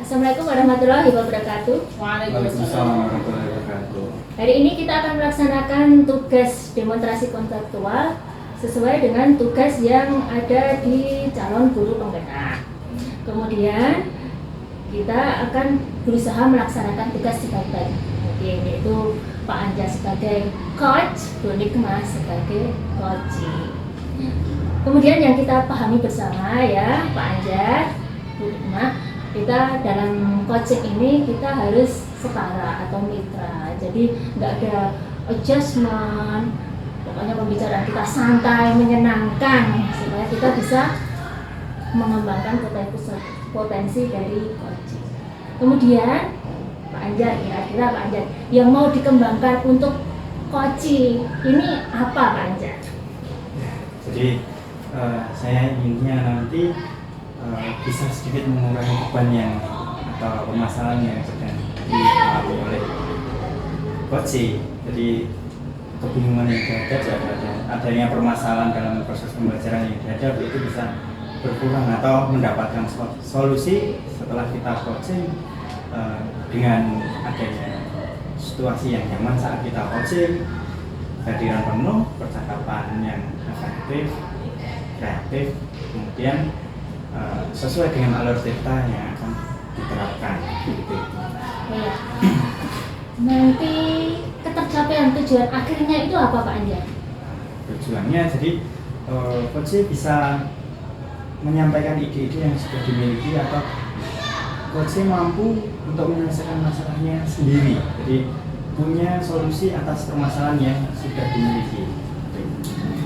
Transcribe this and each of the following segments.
Assalamualaikum warahmatullahi wabarakatuh. Waalaikumsalam warahmatullahi wabarakatuh. Hari ini kita akan melaksanakan tugas demonstrasi konseptual sesuai dengan tugas yang ada di calon guru pembina. Kemudian kita akan berusaha melaksanakan tugas sebaik-baik, yaitu Pak Anja sebagai coach, Bu Nikmah sebagai coaching. Kemudian yang kita pahami bersama ya Pak Anja, Bu Nikmah, kita dalam coaching ini kita harus setara atau mitra, jadi nggak ada adjustment, pokoknya pembicaraan kita santai, menyenangkan supaya kita bisa mengembangkan potensi dari coaching. Kemudian Pak Anjar, kira-kira Pak Anjar yang mau dikembangkan untuk coaching ini apa Pak Anjar? Jadi saya inginnya nanti bisa sedikit mengurangi beban yang atau permasalahan yang sedang dialami oleh coaching. Jadi kebingungan yang dihadapi, adanya permasalahan dalam proses pembelajaran yang dihadapi itu bisa berkurang atau mendapatkan solusi setelah kita coaching dengan adanya situasi yang nyaman saat kita coaching, kehadiran penuh, percakapan yang efektif, kreatif, kemudian sesuai dengan alur cerita yang akan diterapkan gitu. Ya. Nanti ketercapaian tujuan akhirnya itu apa Pak Anja? Tujuannya jadi coach bisa menyampaikan ide-ide yang sudah dimiliki atau coach mampu untuk menyelesaikan masalahnya sendiri. Jadi punya solusi atas permasalahan yang sudah dimiliki.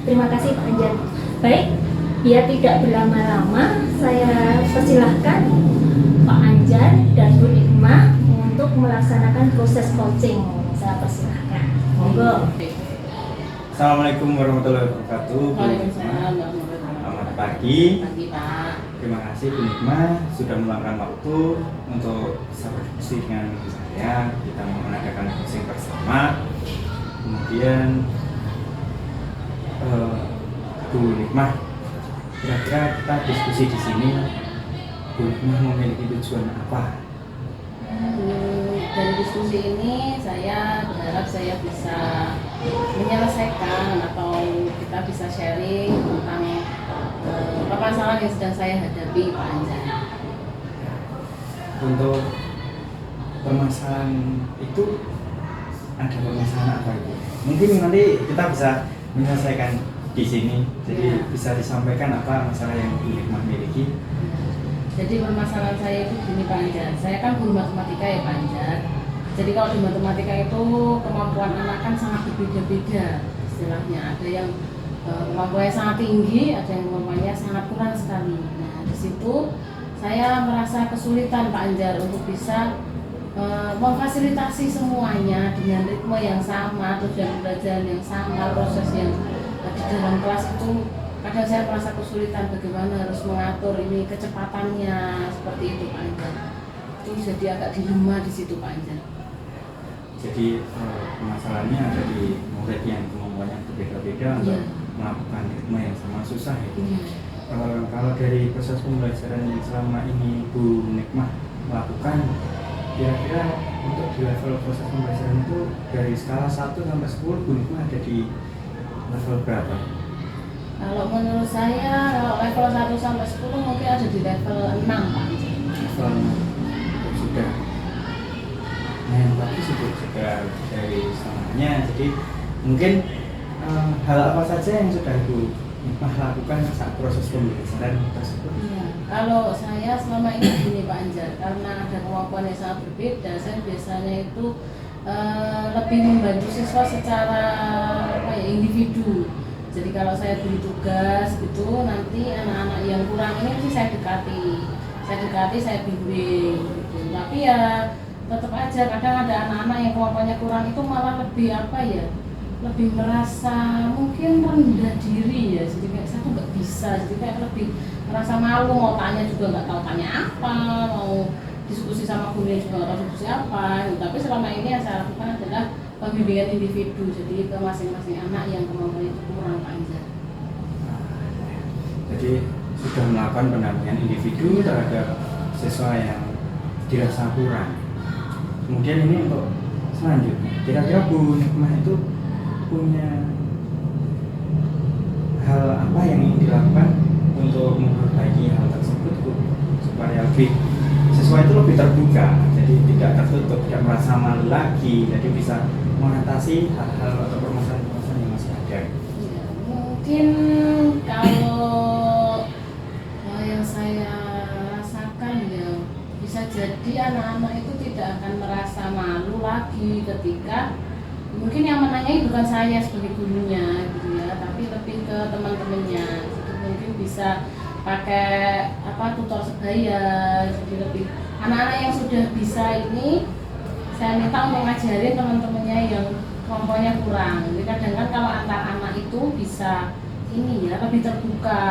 Terima kasih Pak Anja. Baik, biar tidak berlama-lama, saya persilahkan Pak Anjar dan Bu Nikmah untuk melaksanakan proses coaching. Saya persilahkan. Monggo. Assalamualaikum warahmatullahi wabarakatuh. Waalaikumsalam. Selamat pagi. Pagi Pak. Terima kasih Bu Nikmah sudah meluangkan waktu untuk bisa berdiskusi dengan saya. Kita mengadakan coaching bersama. Kemudian Bu Nikmah, kira-kira kita diskusi di sini, Bu Nikmah memiliki tujuan apa? Dari diskusi ini saya berharap saya bisa menyelesaikan atau kita bisa sharing tentang permasalahan yang sedang saya hadapi Pak Anja. Untuk permasalahan itu ada permasalahan apa itu? Mungkin nanti kita bisa menyelesaikan di sini, jadi bisa disampaikan apa masalah yang Bu Nikmah miliki. Jadi permasalahan saya itu gini Pak Anjar, saya kan guru matematika ya Pak Anjar. Jadi kalau di matematika itu kemampuan anak kan sangat berbeda-beda istilahnya. Ada yang kemampuannya sangat tinggi, ada yang kemampuannya sangat kurang sekali. Nah di situ saya merasa kesulitan Pak Anjar untuk bisa memfasilitasi semuanya dengan ritme yang sama, tujuan pembelajaran yang sama, proses yang di dalam kelas itu kadang saya merasa kesulitan bagaimana harus mengatur ini kecepatannya seperti itu Pak Anjar. Itu jadi agak dilema di situ Pak Anjar. Jadi masalahnya ada di murid yang kemampuannya berbeda-beda untuk melakukan ritme yang sama, susah ya. Kalau dari proses pembelajaran yang selama ini Bu Nikmah melakukan, kira-kira untuk di level proses pembelajaran itu dari skala 1 sampai 10 Bu Nikmah ada di level berapa? Kalau menurut saya kalau level 1 sampai 10 mungkin ada di level 6 Pak Anjar. Level 6 sudah. Nah yang bagus itu sudah dari sananya. Jadi mungkin hal apa saja yang sudah Bu Nikmah lakukan saat proses pembelajaran tersebut? Iya, kalau saya selama ini gini Pak Anjar, karena ada kemampuan yang sangat berbeda, saya biasanya itu lebih membantu siswa secara individu. Jadi kalau saya beri tugas gitu, nanti anak-anak yang kurang ini sih saya dekati, saya bimbing gitu. Tapi ya tetap aja kadang ada anak-anak yang kemampuannya kurang itu malah lebih lebih merasa mungkin rendah diri ya. Jadi kayak saya tuh nggak bisa, jadi kayak lebih merasa malu, mau tanya juga nggak tahu tanya apa, mau diskusi sama gurunya juga nggak tahu diskusi apa. Tapi selama ini yang saya lakukan adalah pembimbingan individu, jadi ke masing-masing anak yang kemampuannya itu kurang Pak Anjar. Jadi sudah melakukan pendampingan individu terhadap siswa yang dirasa kurang. Kemudian ini untuk selanjutnya, kira-kira Bu Nikmah itu punya hal apa yang ingin dilakukan untuk memperbaiki hal tersebut Bu, supaya lebih siswa itu lebih terbuka, jadi tidak tertutup, tidak merasa malu lagi, jadi bisa mengatasi hal-hal atau permasalahan-permasalahan yang masih ada. Ya, mungkin kalau yang saya rasakan ya bisa jadi anak-anak itu tidak akan merasa malu lagi ketika mungkin yang menanyai bukan saya sebagai gurunya gitu ya, tapi lebih ke teman-temannya. Jadi mungkin bisa pakai tutor sebaya. Jadi lebih anak-anak yang sudah bisa ini saya minta untuk ngajarin teman-temannya yang kelompoknya kurang. Jadi kadang kan kalau antar anak itu bisa ini ya lebih terbuka.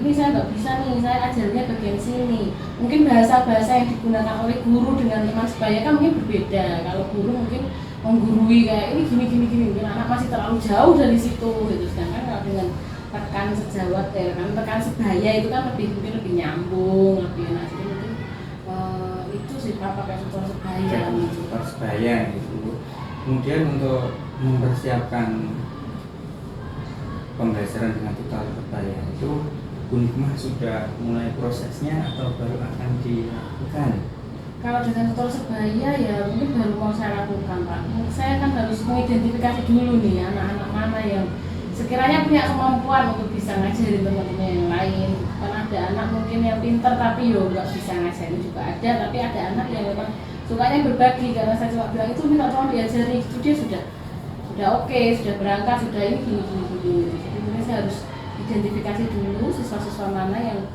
Ini saya nggak bisa nih, saya ajarnya bagian sini. Mungkin bahasa-bahasa yang digunakan oleh guru dengan teman sebaya kan mungkin berbeda. Kalau guru mungkin menggurui kayak ini gini, mungkin anak masih terlalu jauh dari situ gitu. Sedangkan kalau dengan tekan sejawat ya kan, tekan sebaya itu kan mungkin lebih nyambung, lebih enak. Jadi mungkin itu sih Pak, pakai tutor sebaya. Tutor sebaya gitu. Kemudian untuk mempersiapkan pembelajaran dengan tutor sebaya itu Bu Nikmah sudah mulai prosesnya atau baru akan dilakukan? Kalau dengan tutor sebaya ya mungkin baru mau saya lakukan Pak. Saya kan harus mengidentifikasi dulu nih anak-anak mana yang sekiranya punya kemampuan untuk bisa ngajarin teman-teman yang lain. Kan ada anak mungkin yang pintar tapi yo nggak bisa ngajarin juga ada, tapi ada anak yang memang sukanya berbagi. Karena saya cuma bilang itu minta tolong diajari, itu dia sudah oke, sudah berangkat, sudah ini gini. Jadi mungkin saya harus identifikasi dulu siswa-siswa mana yang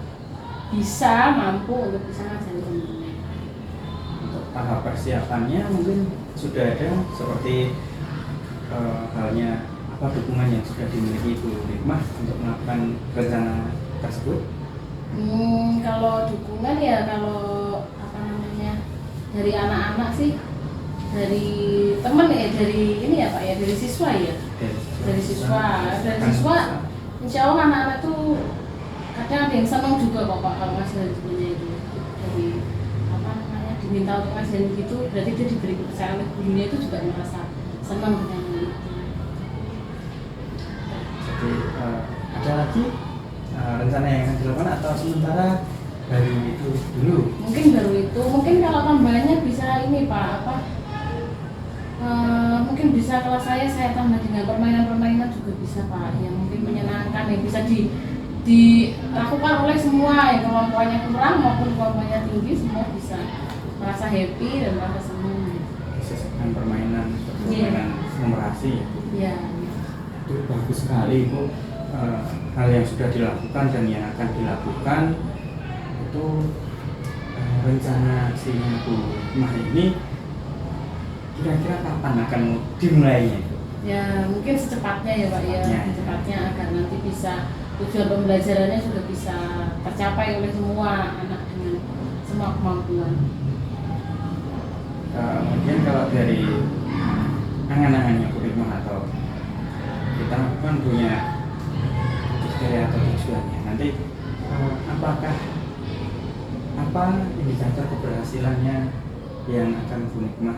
bisa mampu untuk bisa ngajarin teman-teman. Untuk tahap persiapannya mungkin sudah ada seperti halnya apa dukungan yang sudah dimiliki Bu Nikmah untuk melakukan rencana tersebut? Kalau dukungan ya kalau dari anak-anak sih, dari teman ya, dari ini ya Pak ya, dari siswa ya, dari siswa, insya Allah anak-anak tuh kadang ada yang senang juga kok Pak kalau ngajarin sebenarnya itu. Dari diminta untuk ngajarin gitu, berarti dia diberi kepercayaan oleh gurunya itu juga merasa senang dengan itu. Jadi ada lagi rencana yang akan dilakukan atau sementara baru itu dulu? Mungkin baru itu, mungkin kalau tambahannya bisa ini Pak mungkin bisa kalau saya tambah dengan permainan-permainan juga bisa Pak, yang mungkin menyenangkan yang bisa dilakukan oleh semua yang kemampuannya kurang maupun kemampuannya tinggi, semua bisa merasa happy dan merasa senang. Sesuai permainan numerasi ya. Itu bagus sekali Bu. Hal yang sudah dilakukan dan yang akan dilakukan itu rencana aksinya Bu Nikmah ini kira-kira kapan akan dimulainya? Ya mungkin secepatnya ya Pak ya, secepatnya agar nanti bisa tujuan pembelajarannya sudah bisa tercapai oleh semua anak dengan semua kemampuan. Kemudian kalau dari angan-angannya Bu Nikmah atau kita kan punya kriteria atau tujuannya, nanti apakah apa indikator keberhasilannya yang akan Bu Nikmah,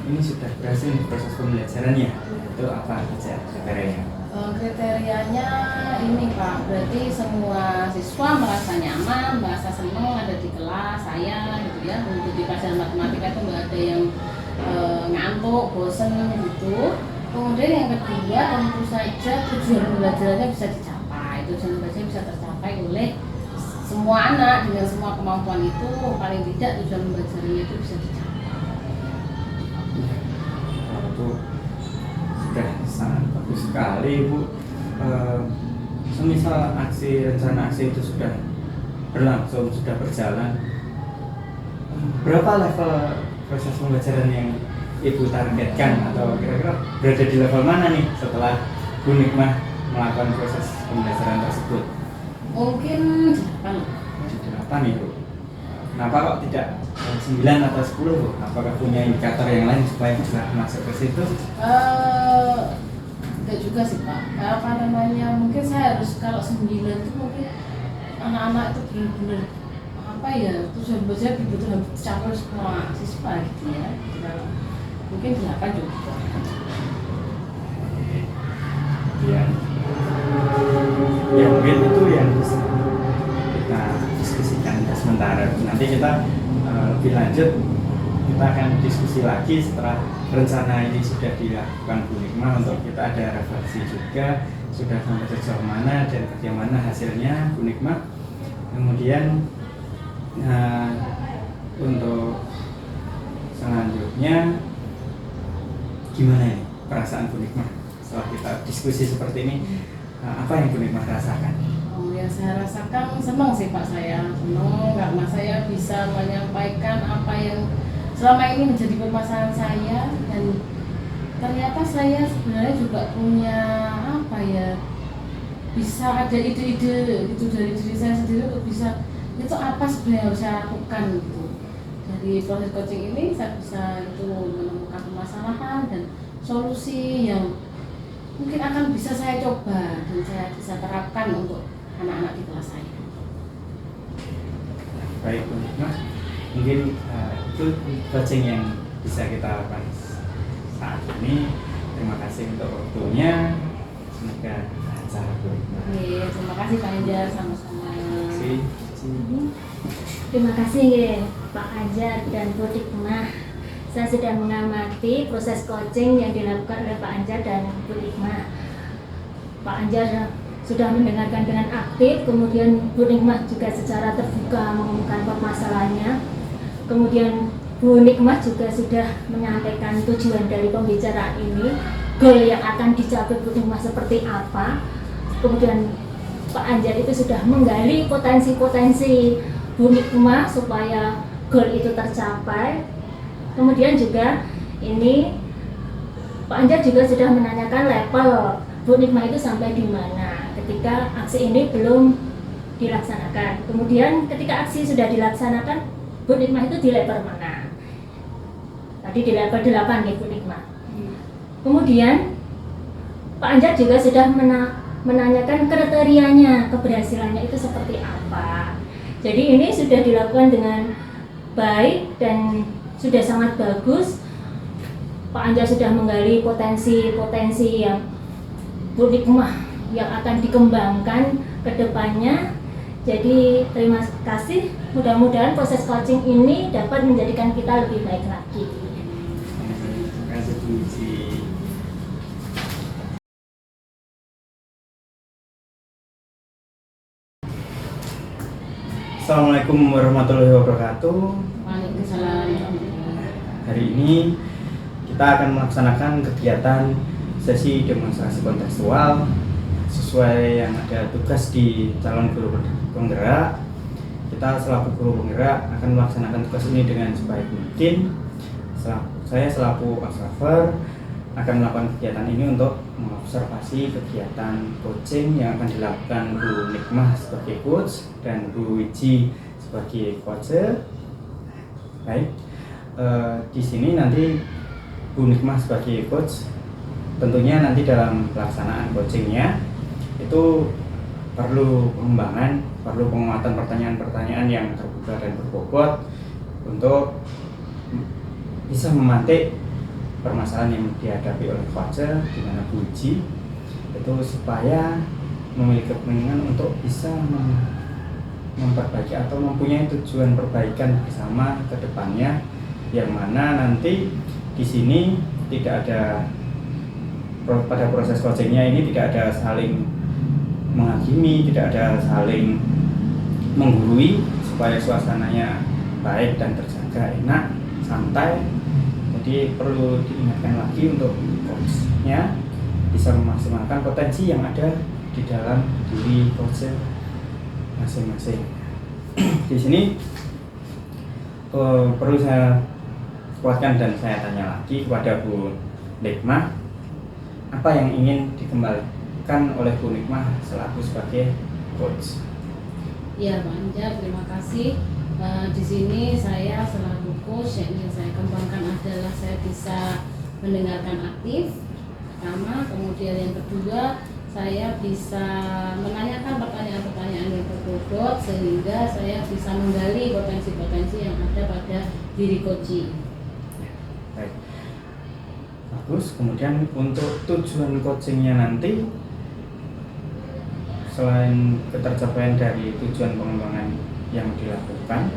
ini sudah berhasil proses pembelajarannya, itu apa saja kriterianya? Kriterianya ini Pak, berarti semua siswa merasa nyaman, merasa senang ada di kelas saya gitu ya, untuk di pelajaran matematika itu nggak ada yang ngantuk, bosen gitu. Kemudian yang kedua tentu saja tujuan pembelajarannya bisa dicapai, tujuan pembelajarannya bisa tercapai oleh semua anak dengan semua kemampuan itu, paling tidak tujuan pembelajarannya itu bisa dicapai. Itu sudah sangat bagus sekali Bu. Semisal rencana aksi itu sudah berlangsung, sudah berjalan, berapa level proses pembelajaran yang Ibu targetkan atau kira-kira berada di level mana nih setelah Bu Nikmah melakukan proses pembelajaran tersebut? Mungkin 8 ya Bu. Kenapa kok tidak 9 atau 10 Bu? Apakah punya indikator yang lain supaya bisa masuk ke situ? Enggak juga sih Pak. Mungkin saya harus kalau 9 itu mungkin anak-anak itu benar-benar apa ya tujuan belajar betul harus tercapai semua siswa gitu ya. Kalau mungkin silakan juga. Ya, ya mungkin itu yang bisa kita diskusikan sementara. Nanti kita lebih lanjut, kita akan diskusi lagi setelah rencana ini sudah dilakukan Bu Nikmah, untuk kita ada refleksi juga sudah sampai sejauh mana dan bagaimana hasilnya Bu Nikmah. Kemudian untuk selanjutnya gimana ini perasaan Bu Nikmah setelah kita diskusi seperti ini? Apa yang Bu Nikmah rasakan? Oh ya, saya rasakan senang sih Pak, saya senang karena saya bisa menyampaikan apa yang selama ini menjadi permasalahan saya, dan ternyata saya sebenarnya juga punya apa ya, bisa ada ide-ide itu dari diri saya sendiri untuk bisa itu apa sebenarnya yang harus saya lakukan gitu. Dari proses coaching ini saya bisa itu menemukan permasalahan dan solusi yang mungkin akan bisa saya coba dan saya bisa terapkan untuk anak-anak di kelas saya. Baik Bu Nikmah, mungkin itu coaching yang bisa kita lakukan saat ini. Terima kasih untuk waktunya, semoga lancar Bu Nikmah. Terima kasih Pak Anjar, sama-sama. Terima kasih ya, Pak Anjar dan Bu Nikmah. Saya sudah mengamati proses coaching yang dilakukan oleh Pak Anjar dan Bu Nikmah. Pak Anjar sudah mendengarkan dengan aktif, kemudian Bu Nikmah juga secara terbuka mengumumkan permasalahannya. Kemudian Bu Nikmah juga sudah menyampaikan tujuan dari pembicaraan ini, goal yang akan dicapai Bu Nikmah seperti apa. Kemudian Pak Anjar itu sudah menggali potensi-potensi Bu Nikmah supaya goal itu tercapai. Kemudian juga ini Pak Anjar juga sudah menanyakan level Bu Nikmah itu sampai di mana ketika aksi ini belum dilaksanakan. Kemudian ketika aksi sudah dilaksanakan, Bu Nikmah itu di level mana? Tadi di level 8 ya Bu Nikmah. Kemudian Pak Anjar juga sudah menanyakan kriterianya, keberhasilannya itu seperti apa. Jadi ini sudah dilakukan dengan baik dan sudah sangat bagus. Pak Anjar sudah menggali potensi-potensi yang Bu Nikmah yang akan dikembangkan ke depannya. Jadi terima kasih, mudah-mudahan proses coaching ini dapat menjadikan kita lebih baik lagi. Terima kasih Bu Ici. Assalamualaikum warahmatullahi wabarakatuh. Waalaikumsalam. Hari ini kita akan melaksanakan kegiatan sesi demonstrasi kontekstual sesuai yang ada tugas di calon guru penggerak. Kita selaku guru penggerak akan melaksanakan tugas ini dengan sebaik mungkin. Saya selaku observer akan melakukan kegiatan ini untuk mengobservasi kegiatan coaching yang akan dilakukan Bu Nikmah sebagai coach dan Bu Ici sebagai coacher. Baik, di sini nanti Bu Nikmah sebagai coach, tentunya nanti dalam pelaksanaan coachingnya itu perlu pengembangan, perlu penguatan pertanyaan-pertanyaan yang terbuka dan berbobot untuk bisa memantik permasalahan yang dihadapi oleh coacher di mana Bu Ici itu, supaya memiliki keinginan untuk bisa memperbaiki atau mempunyai tujuan perbaikan bersama ke depannya, yang mana nanti di sini tidak ada, pada proses coachingnya ini tidak ada saling menghakimi, tidak ada saling menggurui, supaya suasananya baik dan terjaga, enak, santai. Jadi perlu diingatkan lagi untuk coachnya bisa memaksimalkan potensi yang ada di dalam diri coach masing-masing. Di sini perlu saya kuatkan dan saya tanya lagi kepada Bu Nikmah, apa yang ingin dikembalikan oleh Bu Nikmah selaku sebagai coach? Ya Pak Anjar, terima kasih. Di sini saya selaku coach yang ingin saya kembangkan adalah saya bisa mendengarkan aktif pertama, kemudian yang kedua saya bisa menanyakan pertanyaan-pertanyaan yang berbobot sehingga saya bisa menggali potensi-potensi yang ada pada diri coaching. Baik, bagus. Kemudian untuk tujuan coachingnya nanti, selain ketercapaian dari tujuan pengembangan yang dilakukan,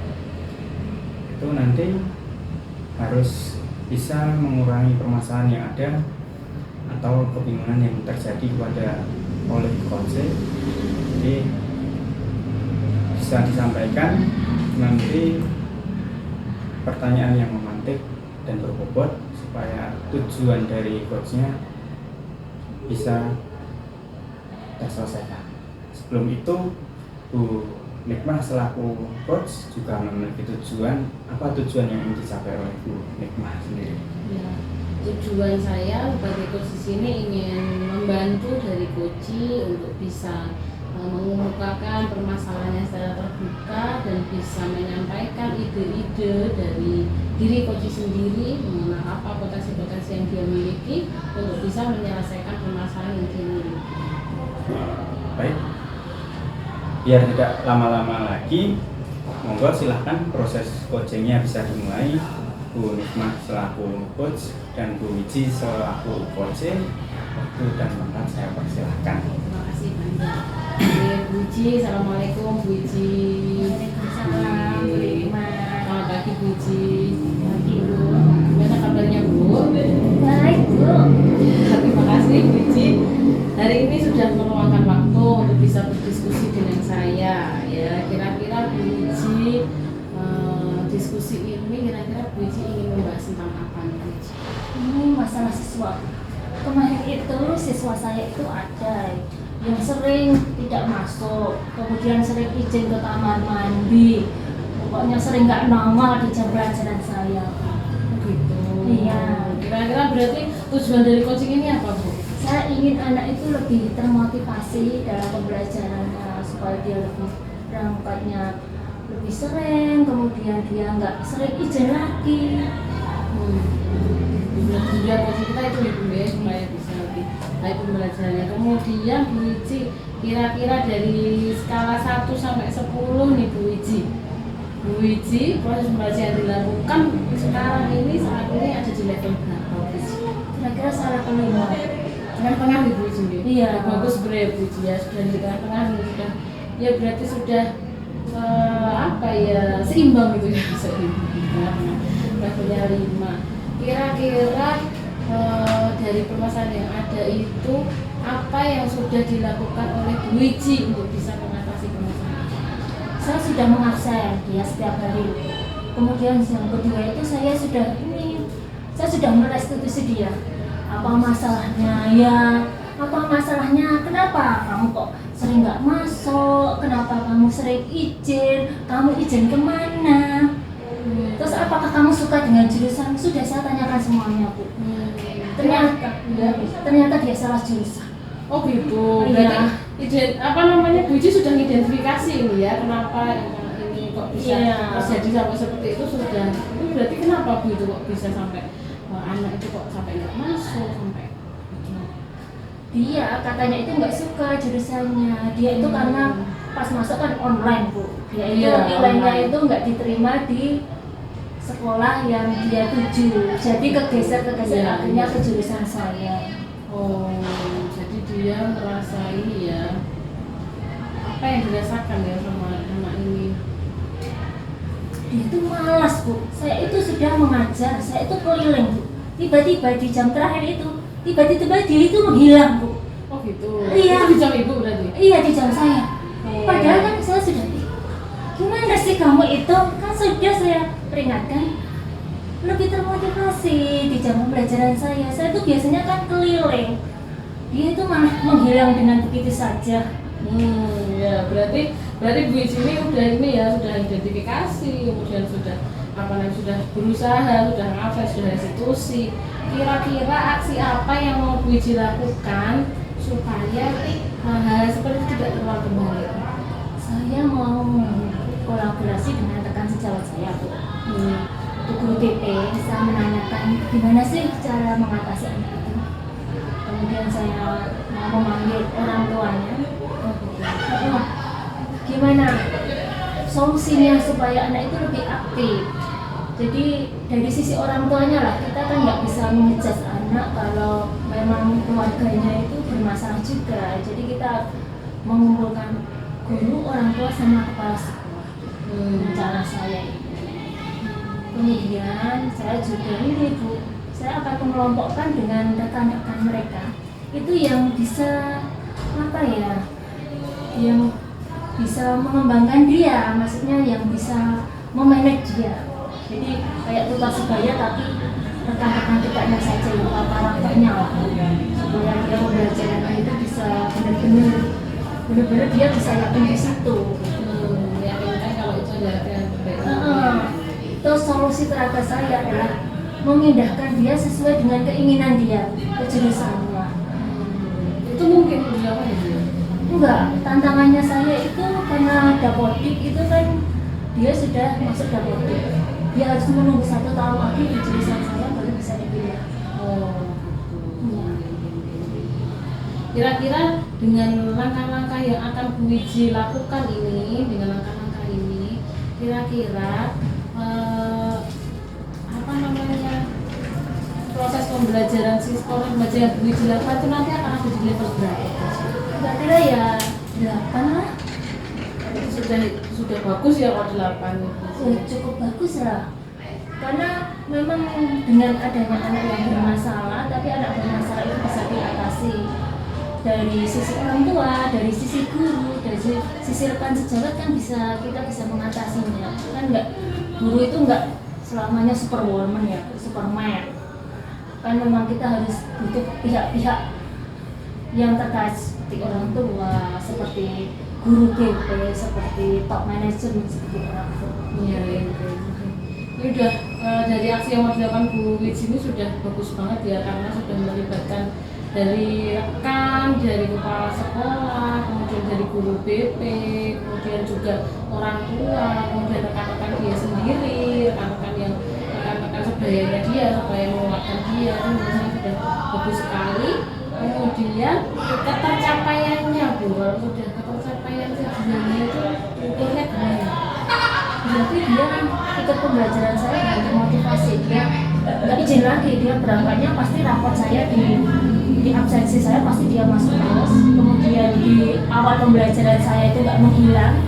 itu nanti harus bisa mengurangi permasalahan yang ada atau kebingungan yang terjadi oleh coaching. Jadi bisa disampaikan nanti pertanyaan yang memantik dan berbobot supaya tujuan dari coachnya bisa terselesaikan. Sebelum itu, Bu Nikmah selaku coach juga memiliki tujuan. Apa tujuan yang ingin dicapai oleh Bu Nikmah sendiri? Ya, tujuan saya sebagai coach di sini ingin membantu dari coaching untuk bisa mengemukakan permasalahannya secara terbuka dan bisa menyampaikan ide-ide dari diri coaching sendiri mengenai apa potensi-potensi yang dia miliki untuk bisa menyelesaikan permasalahan yang dia miliki. Baik, biar tidak lama-lama lagi, monggo silahkan proses coachingnya bisa dimulai. Bu Nikmah selaku coach dan Bu Wiji selaku coaching. Waktu dan tempat saya persilahkan. Terima kasih banyak. Bu Wiji, assalamualaikum Bu Wiji. Waalaikumsalam, Bu Nikmah. Selamat pagi Bu Wiji. Pagi, Bu. Gimana kabarnya Bu? Baik, Bu. Terima kasih Bu Wiji. Hari ini sudah meluangkan waktu untuk bisa berdiskusi dengan saya. Ya, kira-kira Bu Wiji diskusi ini kira-kira Bu Wiji ingin membahas tentang apa nih Bu Wiji? Ini masalah siswa. Kemarin itu siswa saya itu ada yang sering tidak masuk, kemudian sering izin ke kamar mandi, pokoknya sering nggak nongol di jam pelajaran saya. Begitu. Iya. Kira-kira berarti tujuan dari coaching ini apa Bu? Saya ingin anak itu lebih termotivasi dalam pembelajarannya supaya dia lebih berangkatnya lebih sering, kemudian dia nggak sering izin lagi. Tujuan coaching kita itu ya Bu ya, supaya bisa lebih baik pembelajarannya. Kemudian Bu Wiji, kira-kira dari skala 1 sampai 10 nih Bu Wiji. Bu Wiji, proses pembelajaran yang dilakukan sekarang ini saat ini ada di level berapa Bu Wiji? Kira-kira salah kelima. Tengah-tengah nih Bu Wiji. Iya. Bagus sebenarnya Bu Wiji ya, sudah di tengah-tengah nih, sudah. Ya berarti sudah apa ya, seimbang gitu ya, bisa dibilang. Levelnya 5. Kira-kira dari permasalahan yang ada itu apa yang sudah dilakukan oleh Bu Wiji untuk bisa mengatasi permasalahan? Saya sudah mengabsen dia setiap hari. Kemudian yang kedua itu saya sudah merestitusi dia. Apa masalahnya ya? Apa masalahnya? Kenapa kamu kok sering nggak masuk? Kenapa kamu sering izin? Kamu izin kemana? Terus apakah kamu suka dengan jurusan? Sudah saya tanyakan semuanya Bu. Ternyata dia salah jurusan. Oh gitu. Iya. Berarti apa namanya Bu Wiji sudah identifikasi ini ya, kenapa ini kok bisa terjadi sampai seperti itu sudah. Itu berarti kenapa Bu itu kok bisa sampai anak itu kok sampai nggak masuk sampai Dia katanya itu nggak suka jurusannya. Dia itu karena pas masuk kan online Bu. Dia itu nilainya itu nggak diterima di sekolah yang dia tuju. Jadi kegeser akhirnya ke jurusan saya. Oh, jadi dia merasa ini ya. Apa yang dirasakan ya sama anak ini? Dia itu malas Bu. Saya itu sudah mengajar, saya itu keliling Bu. Tiba-tiba di jam terakhir itu tiba-tiba dia itu menghilang Bu. Oh gitu. Iya. Itu di jam ibu berarti? Iya di jam saya. Padahal kan saya sudah gimana sih kamu itu? Kan sudah saya peringatkan lebih termotivasi di jam pembelajaran saya. Saya tuh biasanya kan keliling. Dia itu malah menghilang dengan begitu saja. Ya berarti Bu Wiji ini sudah identifikasi, kemudian sudah sudah berusaha, sudah ngafes, sudah restitusi. Kira-kira aksi apa yang mau Bu Wiji lakukan supaya hal seperti itu tidak terulang kembali? Saya mau kolaborasi dengan rekan sejawat saya Bu. Untuk guru TP bisa menanyakan gimana sih cara mengatasi anak itu. kemudian saya mau memanggil orang tuanya. Oh, gimana solusinya supaya anak itu lebih aktif? Jadi dari sisi orang tuanya lah, kita kan nggak bisa mengejudge anak kalau memang keluarganya itu bermasalah juga. Jadi kita mengumpulkan guru, orang tua sama kepala sekolah. Cara saya itu. Kemudian saya juga ini Bu, saya akan mengelompokkan dengan rekan-rekan mereka itu yang bisa apa ya, yang bisa mengembangkan dia, maksudnya yang bisa memanage dia. Jadi kayak tutor sebaya tapi rekan-rekan dekatnya saja yang karakternya lah, supaya dia pembelajaran itu bisa benar-benar dia bisa yakin di situ. Yakinkan kalau itu adalah yang terbaik. Terus solusi terakhir saya adalah memindahkan dia sesuai dengan keinginan dia ke jurusannya. Itu mungkin dilakukan ya? Enggak, tantangannya saya itu karena dapodik itu kan dia sudah masuk dapodik. Dia harus menunggu 1 tahun lagi di jurusan saya baru bisa dipilih. Kira-kira dengan langkah-langkah yang akan Bu Wiji lakukan ini, dengan langkah-langkah ini, kira-kira apa namanya, proses pembelajaran pembelajaran Bu Wiji lakukan itu nanti akan ada di level berapa? Kira-kira ya 8 lah. Sudah bagus ya kalau 8. Cukup bagus lah. Karena memang dengan adanya anak yang bermasalah, tapi anak bermasalah itu bisa diatasi dari sisi orang tua, dari sisi guru, dari sisi rekan sejawat kan kita bisa mengatasinya. Kan guru itu enggak selamanya superwoman ya, superman. Kan memang kita harus butuh pihak-pihak yang terkait seperti orang tua, seperti guru BP, seperti top manajemen, seperti orang tua. Iya. Ini udah dari aksi yang mau dilakukan Bu Wiji ini sudah bagus banget ya, karena sudah melibatkan dari rekan, dari kepala sekolah, kemudian dari guru BP, kemudian juga orang tua, kemudian rekan-rekan dia sendiri, rekan-rekan sebayanya dia, supaya menguatkan dia. Itu menurut saya sudah bagus sekali. Kemudian ketercapaiannya Bu, kalau sudah ketercapaian sebenarnya itu ukurnya gimana? Berarti dia kan ikut pembelajaran saya dengan termotivasi, dia nggak izin lagi, dia berangkatnya pasti raport saya di absensi saya pasti dia masuk terus, kemudian di awal pembelajaran saya itu nggak menghilang,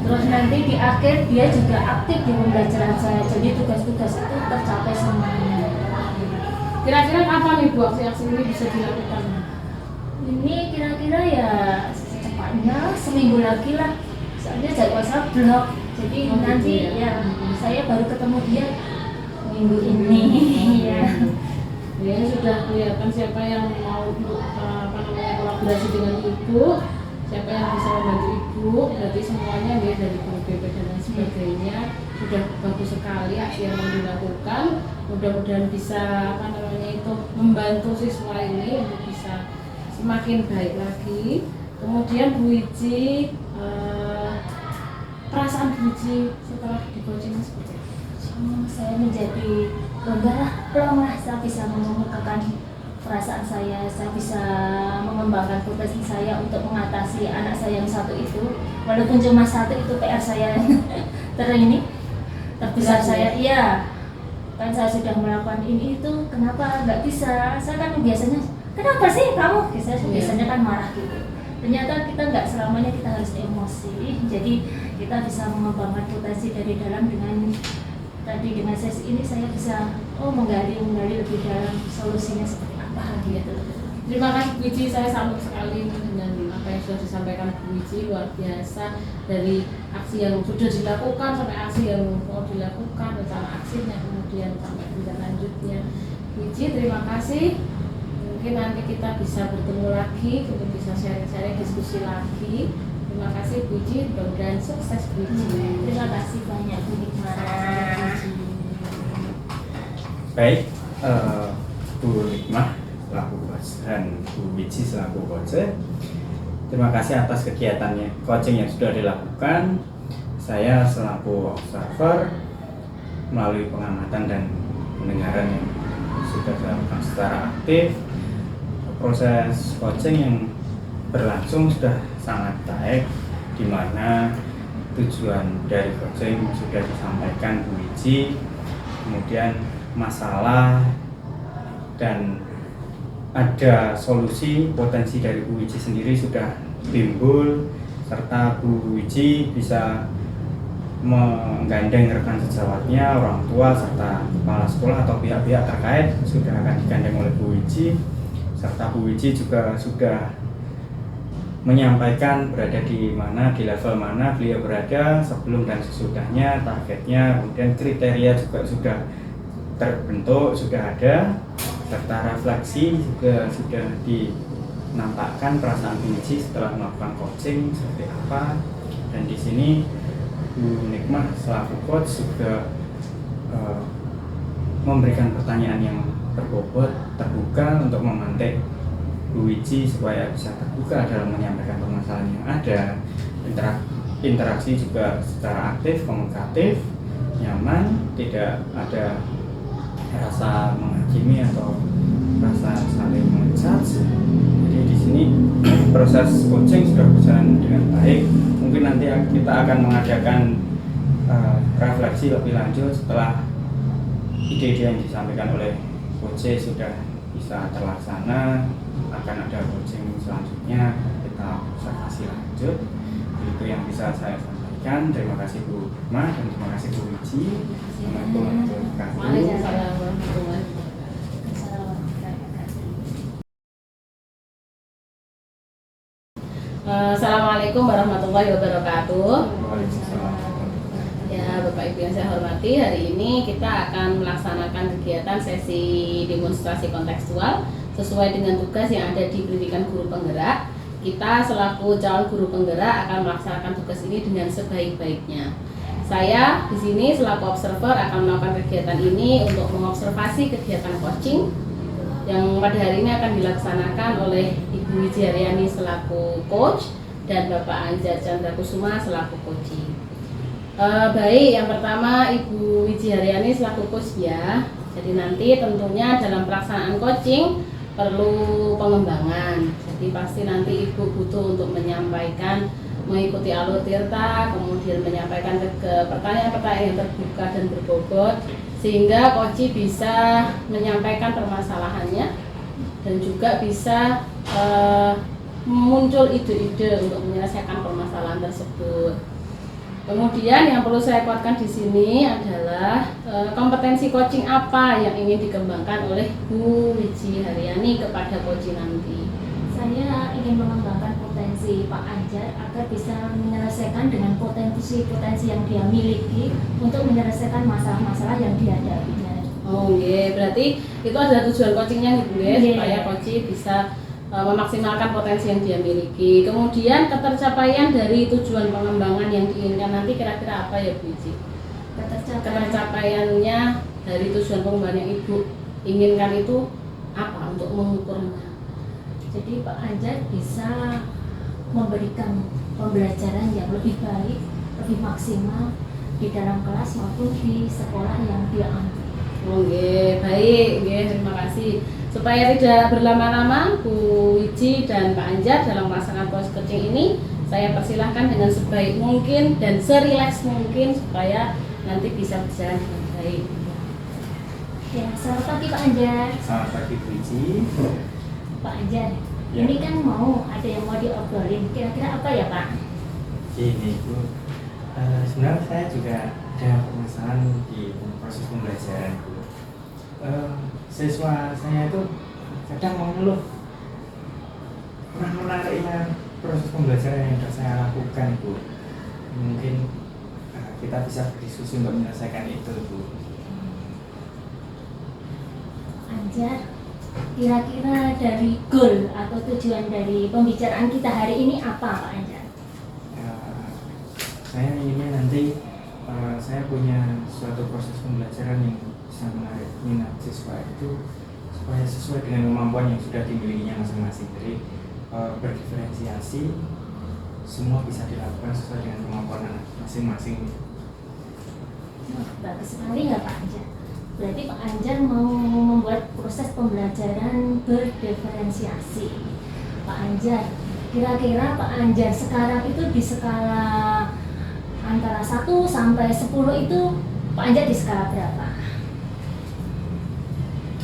terus nanti di akhir dia juga aktif di pembelajaran saya, jadi tugas-tugas itu tercapai semuanya. Kira-kira kapan nih Bu aksi-aksi ini bisa dilakukan? Ini kira-kira ya secepatnya seminggu lagi lah. Soalnya jadwal saya blok, jadi nanti ya saya baru ketemu dia minggu ini. Ya. Ya sudah kelihatan siapa yang mau kolaborasi dengan Ibu, siapa yang bisa membantu Ibu. Berarti semuanya ya dari guru BP dan lain sebagainya sudah bagus sekali aksi yang mau dilakukan. Mudah-mudahan bisa membantu siswa ini untuk bisa semakin baik lagi. Kemudian Bu Wiji, perasaan Bu Wiji setelah di coaching seperti apa? Saya menjadi bangga lah, plong lah, saya bisa mengemukakan perasaan saya bisa mengembangkan potensi saya untuk mengatasi anak saya yang satu itu, walaupun cuma satu itu PR saya terbesar saya, iya kan saya sudah melakukan ini itu, kenapa nggak bisa, saya kan biasanya kenapa sih kamu, biasanya kan marah gitu. Ternyata kita nggak selamanya kita harus emosi, jadi kita bisa mengembangkan potensi dari dalam dengan sesi ini saya bisa menggali lebih dalam solusinya seperti apa gitu. Terima kasih Bu Wiji, saya salut sekali dengan apa yang sudah disampaikan Bu Wiji, luar biasa, dari aksi yang sudah dilakukan sampai aksi yang mau dilakukan, rencana aksinya, kemudian sampai tindak lanjutnya. Bu Wiji, terima kasih. Mungkin nanti kita bisa bertemu lagi untuk bisa sharing-sharing, diskusi lagi. Terima kasih Bu Wiji, mudah-mudahan sukses Bu Wiji. Terima kasih banyak Bu Nikma. Baik, Bu Nikmah selaku coach dan Bu Wiji selaku coach, terima kasih atas kegiatannya coaching yang sudah dilakukan. Saya selaku observer melalui pengamatan dan pendengaran yang sudah dilakukan secara aktif, proses coaching yang berlangsung sudah sangat baik, di mana tujuan dari coaching sudah disampaikan Bu Wiji, kemudian masalah dan ada solusi potensi dari Bu Wiji sendiri sudah timbul, serta Bu Wiji bisa menggandeng rekan sejawatnya, orang tua, serta kepala sekolah atau pihak-pihak terkait sudah akan digandeng oleh Bu Wiji, serta Bu Wiji juga sudah menyampaikan berada di mana, di level mana beliau berada sebelum dan sesudahnya, targetnya, kemudian kriteria juga sudah terbentuk, sudah ada, serta refleksi juga sudah dinampakkan perasaan Bu Wiji setelah melakukan coaching seperti apa. Dan di sini Bu Nikmah selaku coach juga memberikan pertanyaan yang berbobot, terbuka untuk memantik Bu Wiji supaya bisa terbuka dalam menyampaikan permasalahan yang ada. Interaksi juga secara aktif, komunikatif, nyaman, tidak ada rasa menghakimi atau rasa saling menjudge. Jadi di sini proses coaching sudah berjalan dengan baik. Mungkin nanti kita akan mengadakan refleksi lebih lanjut setelah ide-ide yang disampaikan oleh coach sudah bisa terlaksana. Akan ada coaching selanjutnya, kita observasi lanjut. Itu yang bisa saya sampaikan. Terima kasih Bu Ma dan terima kasih Bu Wiji. Assalamualaikum warahmatullahi wabarakatuh. Waalaikumsalam warahmatullahi wabarakatuh. Assalamualaikum warahmatullahi wabarakatuh. Waalaikumsalam. Ya, Bapak Ibu yang saya hormati, hari ini kita akan melaksanakan kegiatan sesi demonstrasi kontekstual sesuai dengan tugas yang ada di pendidikan guru penggerak. Kita selaku calon guru penggerak akan melaksanakan tugas ini dengan sebaik-baiknya. Saya di sini selaku observer akan melakukan kegiatan ini untuk mengobservasi kegiatan coaching yang pada hari ini akan dilaksanakan oleh Ibu Wiji Haryani selaku coach dan Bapak Anjar Chandra Kusuma selaku coaching. Baik, yang pertama Ibu Wiji Haryani selaku coach ya. Jadi nanti tentunya dalam pelaksanaan coaching perlu pengembangan. Jadi pasti nanti Ibu butuh untuk menyampaikan, mengikuti alur tirta, kemudian menyampaikan ke pertanyaan-pertanyaan yang terbuka dan berbobot, sehingga coach bisa menyampaikan permasalahannya dan juga bisa muncul ide-ide untuk menyelesaikan permasalahan tersebut. Kemudian yang perlu saya kuatkan di sini adalah kompetensi coaching apa yang ingin dikembangkan oleh Bu Wiji Haryani kepada coach nanti. Saya ingin mengembangkan potensi Pak Anjar agar bisa menyelesaikan dengan potensi-potensi yang dia miliki untuk menyelesaikan masalah-masalah yang dihadapinya. Oh iya, berarti itu adalah tujuan coachingnya nih Bu ya, supaya coach bisa memaksimalkan potensi yang dia miliki. Kemudian ketercapaian dari tujuan pengembangan yang diinginkan nanti kira-kira apa ya Bu Wiji? Ketercapaiannya dari tujuan pengembangan yang Ibu inginkan itu apa untuk mengukurnya? Jadi Pak Anjar bisa memberikan pembelajaran yang lebih baik, lebih maksimal di dalam kelas maupun di sekolah yang dia ambil. Oke, baik, terima kasih. Supaya tidak berlama-lama, Bu Wiji dan Pak Anjar dalam melaksanakan proses coaching ini, saya persilahkan dengan sebaik mungkin dan serileks mungkin supaya nanti bisa berjalan dengan baik. Ya, selamat pagi Pak Anjar. Selamat pagi Bu Wiji. Pak Anjar, Ya. ini kan ada yang mau diobrolin, kira-kira apa ya Pak? Ini Bu, sebenarnya saya juga ada permasalahan di proses pembelajaran Bu. Siswa saya itu kadang mengeluh kurang menariknya proses pembelajaran yang sudah saya lakukan Bu. Mungkin kita bisa berdiskusi untuk menyelesaikan itu Bu. Anjar, kira-kira dari goal atau tujuan dari pembicaraan kita hari ini apa Pak Anjar? Saya inginnya nanti saya punya suatu proses pembelajaran yang bisa menarik minat siswa itu supaya sesuai dengan kemampuan yang sudah dimilikinya masing-masing. Jadi berdiferensiasi, semua bisa dilakukan sesuai dengan kemampuan anak masing-masing. Bagus sekali ya Pak Anjar. Berarti Pak Anjar mau membuat proses pembelajaran berdiferensiasi. Pak Anjar, kira-kira Pak Anjar sekarang itu di skala antara 1 sampai 10 itu Pak Anjar di skala berapa?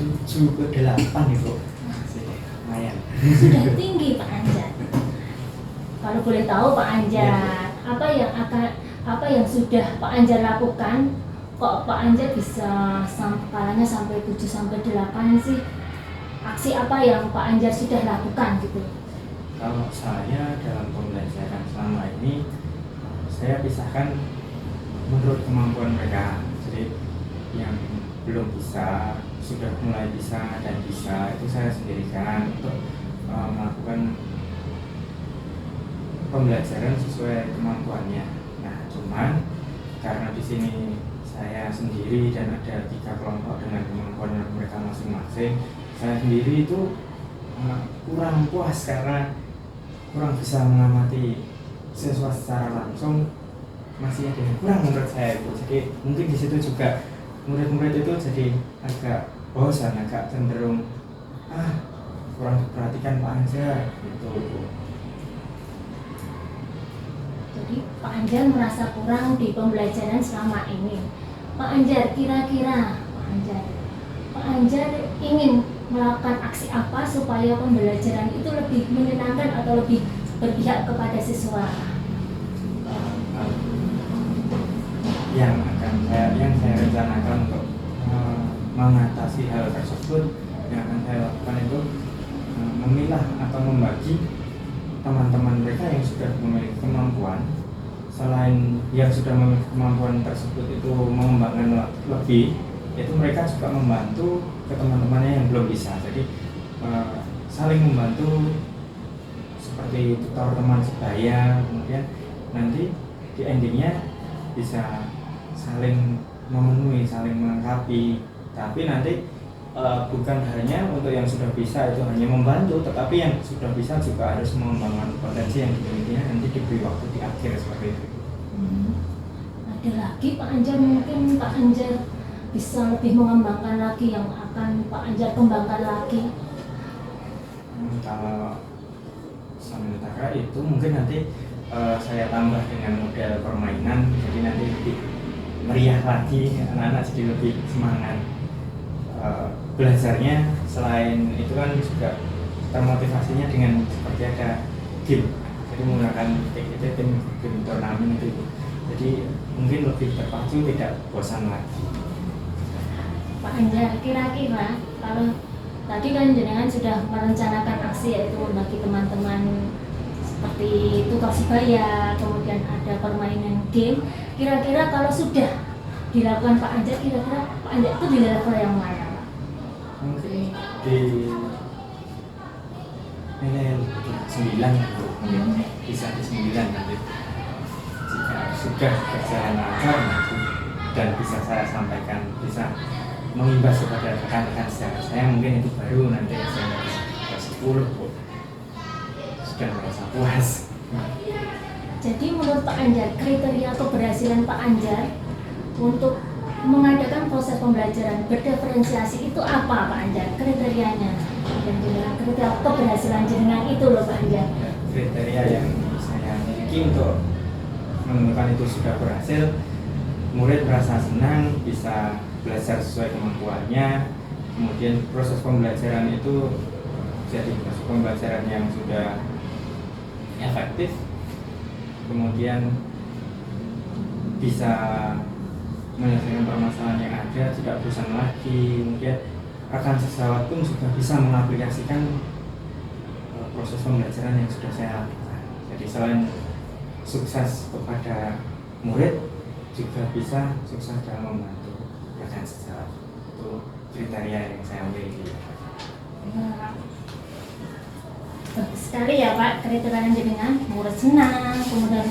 7 ke 8 Ibu. Masih lumayan. Sudah tinggi Pak Anjar. Kalau boleh tahu Pak Anjar, apa yang sudah Pak Anjar lakukan? Kok Pak Anjar bisa skalanya sampai 7 sampai 8 sih? Aksi apa yang Pak Anjar sudah lakukan gitu? Kalau saya dalam pembelajaran selama ini, saya pisahkan menurut kemampuan mereka. Jadi yang belum bisa, sudah mulai bisa dan bisa, itu saya sendirikan untuk melakukan pembelajaran sesuai kemampuannya. Nah, cuman karena di sini saya sendiri dan ada 3 kelompok dengan kemampuan mereka masing-masing, saya sendiri itu kurang puas karena kurang bisa mengamati siswa secara langsung, masih ada yang kurang menurut saya itu. Jadi mungkin di situ juga murid-murid itu jadi agak bosan, agak cenderung kurang diperhatikan Pak Anjar gitu. Jadi Pak Anjar merasa kurang di pembelajaran selama ini. Pak Anjar, kira-kira Pak Anjar ingin melakukan aksi apa supaya pembelajaran itu lebih menyenangkan atau lebih berpihak kepada siswa? Yang saya rencanakan untuk mengatasi hal tersebut, yang akan saya lakukan itu memilah atau membagi teman-teman mereka yang sudah memiliki kemampuan. Selain yang sudah memiliki kemampuan tersebut itu mengembangkan lebih, itu mereka juga membantu ke teman-temannya yang belum bisa. Jadi saling membantu seperti tutor teman sebaya, kemudian nanti di endingnya bisa saling memenuhi, saling melengkapi. Tapi nanti bukan hanya untuk yang sudah bisa itu hanya membantu, tetapi yang sudah bisa juga harus mengembangkan potensi yang dimilikinya, nanti diberi waktu di akhir seperti itu. Ada lagi Pak Anjar, mungkin Pak Anjar bisa lebih mengembangkan lagi yang akan Pak Anjar kembangkan lagi? Kalau sementara itu mungkin nanti saya tambah dengan model permainan, jadi nanti lebih meriah lagi, anak-anak jadi lebih semangat belajarnya. Selain itu kan juga termotivasinya dengan seperti ada game, jadi menggunakan tim turnamen itu, jadi mungkin lebih terpacu, tidak bosan lagi. Pak Anjar, kira-kira kalau tadi kan jenengan sudah merencanakan aksi, yaitu membagi teman-teman seperti tukar sebaya, kemudian ada permainan game. Kira-kira kalau sudah dilakukan Pak Anjar, kira-kira Pak Anjar itu di level yang mana? Mungkin di nilai 9 mungkin bisa di 9 nanti jika sudah berjalan lancar dan bisa saya sampaikan, bisa mengimbas kepada rekan-rekan saya mungkin itu baru nanti saya ke 10 sudah merasa puas. Jadi menurut Pak Anjar, kriteria keberhasilan Pak Anjar untuk mengadakan proses pembelajaran berdiferensiasi itu apa Pak Anjar? Kriterianya dan kriteria keberhasilan jenengan itu loh Pak Anjar. Kriteria yang saya miliki untuk menemukan itu sudah berhasil, murid merasa senang, bisa belajar sesuai kemampuannya, kemudian proses pembelajaran itu jadi proses pembelajaran yang sudah efektif, kemudian bisa menyelesaikan permasalahan yang ada, tidak bosan lagi, kemudian rekan sesawat pun sudah bisa mengaplikasikan proses pembelajaran yang sudah saya lakukan. Jadi selain sukses kepada murid, juga bisa sukses dalam membantu rekan sesawat. Itu kriteria yang saya miliki. Bagus sekali ya Pak, kriteria jenengan, murid senang, kemudian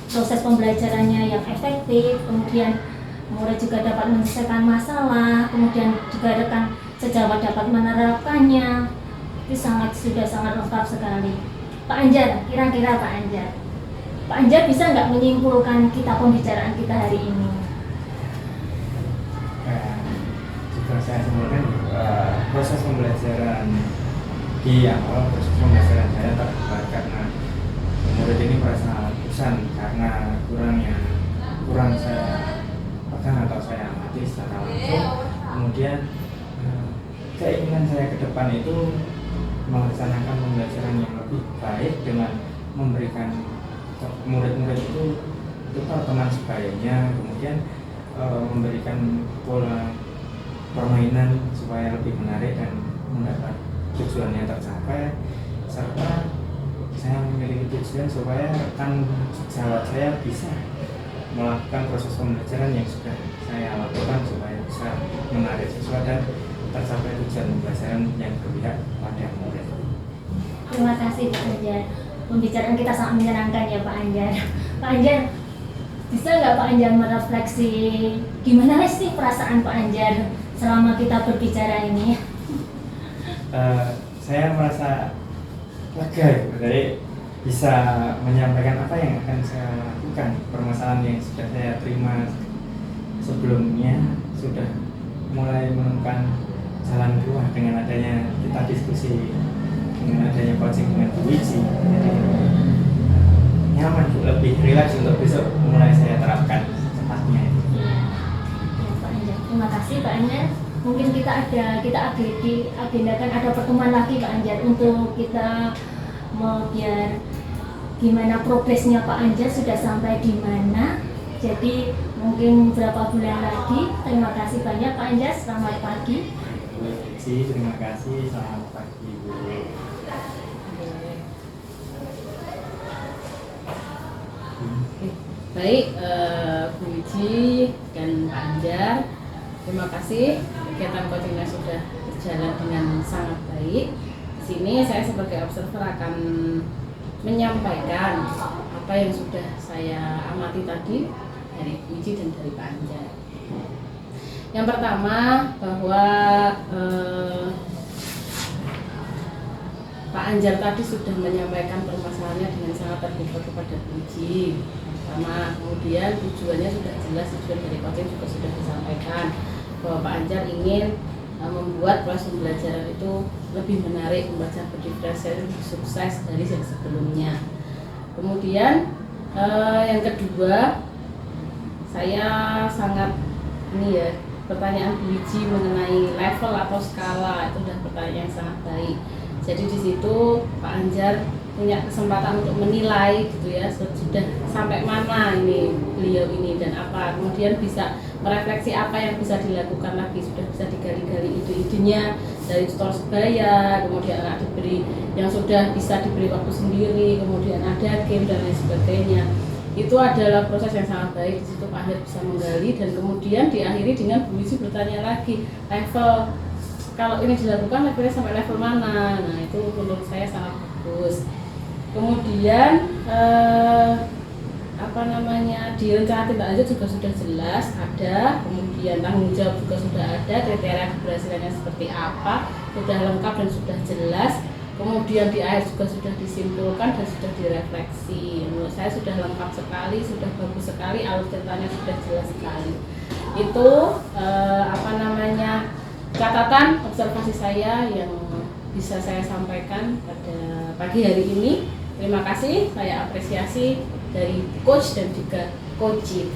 proses pembelajarannya yang efektif, kemudian murid juga dapat menyelesaikan masalah, kemudian juga rekan sejawat dapat menerapkannya. Itu sudah sangat lengkap sekali. Pak Anjar, kira-kira Pak Anjar bisa nggak menyimpulkan kita pembicaraan kita hari ini? sudah saya simpulkan proses pembelajaran di awal proses pembelajaran saya terhambat karena murid ini merasa bosan karena kurang saya pegang atau saya amati secara langsung. Kemudian keinginan saya ke depan itu melaksanakan pembelajaran yang lebih baik dengan memberikan murid-murid itu teman sebayanya, kemudian memberikan pola permainan supaya lebih menarik dan mendapat tujuannya tercapai, serta saya memiliki tujuan supaya rekan sejawat saya bisa melakukan proses pembelajaran yang sudah saya lakukan supaya bisa menarik siswa dan tercapai tujuan pembelajaran yang berpihak pada murid. Terima kasih Pak Anjar. Pembicaraan kita sangat menyenangkan ya Pak Anjar. Pak Anjar, bisa nggak Pak Anjar merefleksi gimana sih perasaan Pak Anjar selama kita berbicara ini? Saya merasa lega dari bisa menyampaikan apa yang akan saya lakukan, permasalahan yang sudah saya terima sebelumnya sudah mulai menemukan jalan keluar dengan adanya kita diskusi, dengan adanya coaching dengan Bu Wiji. Jadi nyaman, lebih rileks untuk besok mulai saya terapkan secepatnya. Ya, Pak Anjar. Terima kasih Pak Anjar. Mungkin kita agendakan ada pertemuan lagi Pak Anjar untuk kita biar gimana progresnya Pak Anjar sudah sampai di mana. Jadi mungkin beberapa bulan lagi. Terima kasih banyak Pak Anjar. Selamat pagi. Terima kasih. Selamat pagi Bu. Baik, Bu Wiji dan Pak Anjar, terima kasih. Kegiatan coachingnya sudah berjalan dengan sangat baik. Di sini saya sebagai observer akan menyampaikan apa yang sudah saya amati tadi dari Bu Wiji dan dari Pak Anjar. Yang pertama bahwa Pak Anjar tadi sudah menyampaikan permasalahannya dengan sangat terbuka kepada Bu Wiji. Pertama, kemudian tujuannya sudah jelas, tujuan dari coaching juga sudah disampaikan bahwa Pak Anjar ingin membuat proses pembelajaran itu lebih menarik, membaca berdiferensiasi, lebih sukses dari yang sebelumnya. Kemudian yang kedua, saya sangat pertanyaan Bu Wiji mengenai level atau skala itu adalah pertanyaan yang sangat baik. Jadi di situ Pak Anjar punya kesempatan untuk menilai gitu ya, sudah sampai mana ini beliau ini dan apa, kemudian bisa merefleksi apa yang bisa dilakukan lagi, sudah bisa digali-gali ide-idenya dari tutor sebaya, kemudian anak diberi yang sudah bisa diberi waktu sendiri, kemudian ada game dan lain sebagainya. Itu adalah proses yang sangat baik. Di situ Pak Anjar bisa menggali dan kemudian diakhiri dengan Bu Wiji bertanya lagi level, kalau ini dilakukan levelnya sampai level mana. Nah itu menurut saya sangat bagus. Kemudian di rencana tindak lanjut juga sudah jelas ada, kemudian tanggung jawab juga sudah ada, kriteria keberhasilannya seperti apa sudah lengkap dan sudah jelas. Kemudian di akhir juga sudah disimpulkan dan sudah direfleksi. Menurut saya sudah lengkap sekali, sudah bagus sekali, alur ceritanya sudah jelas sekali. Itu catatan observasi saya yang bisa saya sampaikan pada pagi hari ini. Terima kasih, saya apresiasi dari coach dan juga coach.